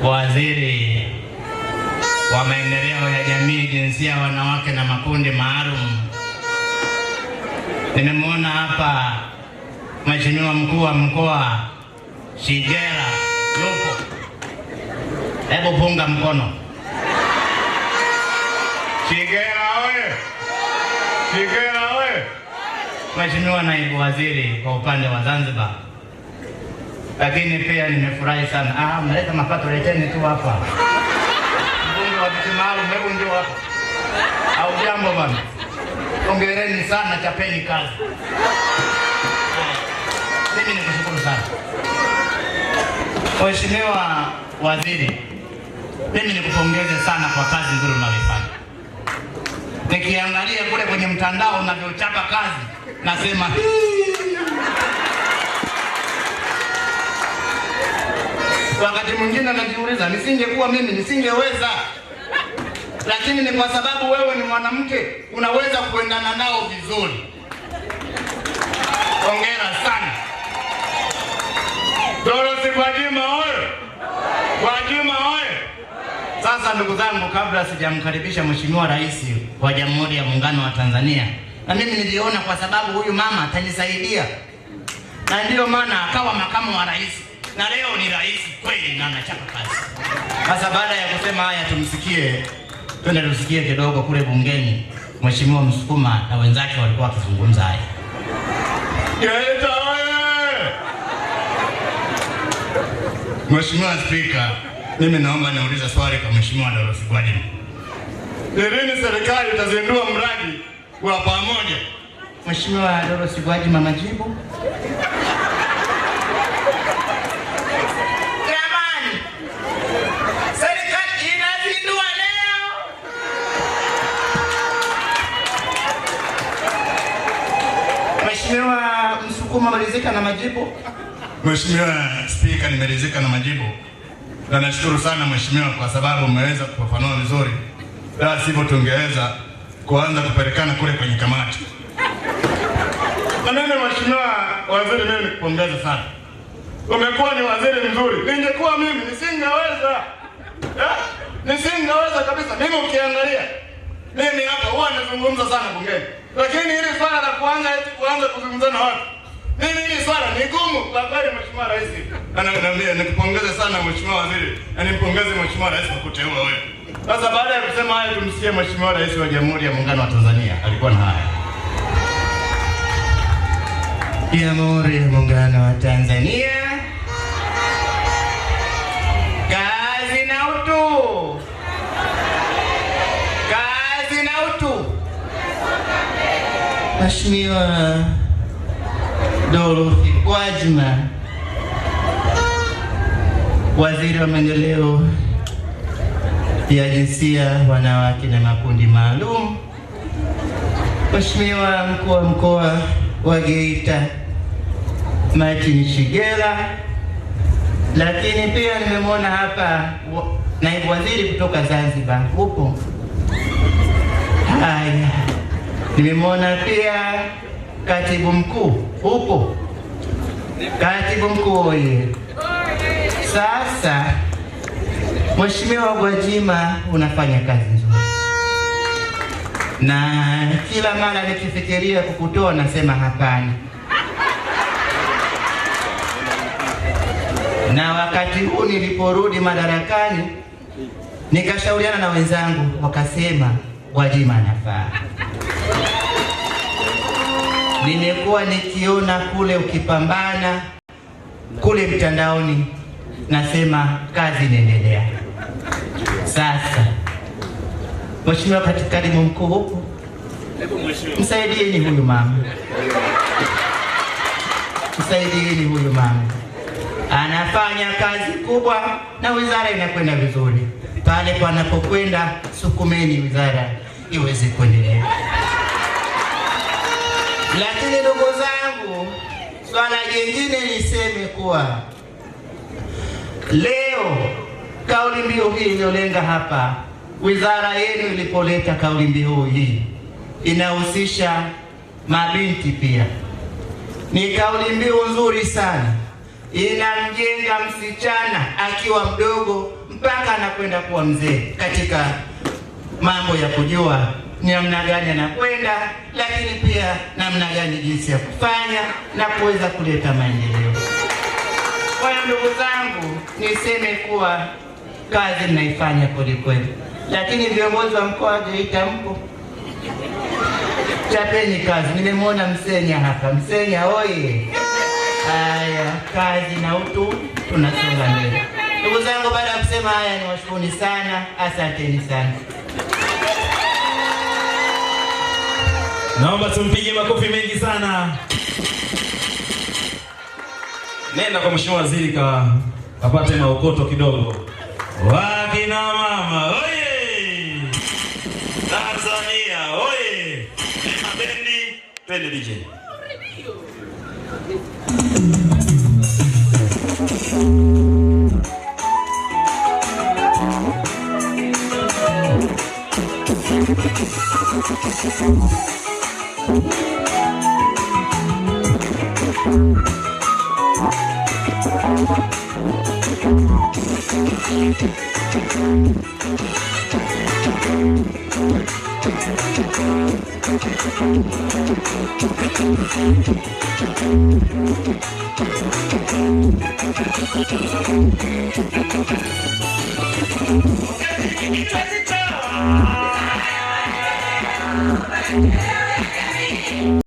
Waziri wa maendeleo ya jamii, jinsia, wanawake na makundi maalum. Nimemwona hapa Mheshimiwa mkuu wa mkoa Shigera yupo. Hebu punga mkono. Shigera oye! Shigera oye! Mheshimiwa naibu waziri kwa upande wa Zanzibar. Lakini pia nimefurahi sana. Mleta mapato, leteni tu hapa. Mbunge wa viti maalum, hebu ndio hapa. Au jambo bwana. Hongereni sana, chapeni kazi. Mimi nikushukuru sana. Mheshimiwa waziri, mimi nikupongeze sana kwa kazi nzuri unayoifanya. Nikiangalia kule kwenye mtandao unavyochapa kazi, nasema wakati mwingine najiuliza nisingekuwa mimi nisingeweza. Lakini ni kwa sababu wewe ni mwanamke, unaweza kuendana nao vizuri. Hongera sana. Dorothy Gwajima oye! Gwajima oye! Sasa ndugu zangu, kabla sijamkaribisha Mheshimiwa Rais wa Jamhuri ya Muungano wa Tanzania, na mimi niliona kwa sababu huyu mama atanisaidia, na ndiyo maana akawa makamu wa rais, na leo ni rais kweli na anachapa kazi. Sasa baada ya kusema haya, twende tusikie kidogo kule bungeni Mheshimiwa Msukuma na wenzake walikuwa wakizungumza haya. Geita oye! Mheshimiwa Spika, mimi naomba niulize swali kwa Mheshimiwa Dorothy Gwajima. Lini serikali itazindua mradi wa pamoja? Mheshimiwa Dorothy Gwajima, majibu. Jamani, serikali inazindua leo. Mheshimiwa Msukuma, malizika na majibu. Mheshimiwa Spika, nimeridhika na majibu. Na nashukuru sana Mheshimiwa kwa sababu umeweza kufafanua vizuri. La sivyo tungeweza kuanza kupelekana kule kwenye kamati. Na mimi Mheshimiwa waziri, mimi nikupongeza sana. Umekuwa ni waziri mzuri. Ningekuwa mimi nisingeweza. Nisingeweza kabisa. Mimi ukiangalia mimi hapa huwa nazungumza sana bungeni. Lakini hili swala la kuanza kuzungumza na watu, mimi hili swala ni gumu kwa kweli. Mheshimiwa Rais, ananiambia nikupongeze sana Mheshimiwa waziri, na nimpongeze Mheshimiwa Rais kwa kuteua wewe. Sasa baada ya kusema haya, tumsikie Mheshimiwa Rais wa Jamhuri ya Muungano wa Tanzania alikuwa na haya. Jamhuri ya Muungano wa Tanzania. Kazi na utu. Kazi na utu. Mheshimiwa Dorothy Gwajima, waziri wa maendeleo ya jinsia, wanawake na makundi maalum. Mheshimiwa mkuu wa mkoa wa Geita Martin Shigera, lakini pia nimemwona hapa naibu waziri kutoka Zanzibar upo. Haya, nimemwona pia katibu mkuu upo. Katibu mkuu oye! Sasa Mheshimiwa Gwajima, unafanya kazi nzuri, na kila mara nikifikiria kukutoa nasema hapana. Na wakati huu niliporudi madarakani nikashauriana na wenzangu, wakasema Gwajima anafaa. Nimekuwa nikiona kule ukipambana kule mtandaoni, nasema kazi inaendelea. Sasa Mheshimiwa katibu mkuu huko, msaidieni huyu mama. Msaidieni huyu mama. Anafanya kazi kubwa na wizara inakwenda vizuri. Pale panapokwenda sukumeni wizara iweze kuendelea. Lakini ndugu zangu, swala jingine niseme kuwa leo kauli mbiu hii iliyolenga hapa, wizara yenu ilipoleta kauli mbiu hii inahusisha mabinti pia. Ni kauli mbiu nzuri sana. inamjenga msichana akiwa mdogo mpaka anakwenda kuwa mzee, katika mambo ya kujua ni namna gani anakwenda, lakini pia namna gani jinsi ya kufanya na kuweza kuleta maendeleo. Kwa hiyo ndugu zangu, niseme kuwa kazi mnaifanya kwelikweli, lakini viongozi wa mkoa wa Geita mpo, chapeni kazi. Nimemwona Msenya hapa. Msenya oye! Haya, kazi na utu, tunasonga mbele. Ndugu zangu, baada ya kusema haya, niwashukuruni sana, asanteni sana. Naomba tumpige makofi mengi sana. Nenda kwa Mheshimiwa Waziri kapate maokoto kidogo. Wakina mama oye! Tanzania oye! Mabendi, twende DJ. Yeah.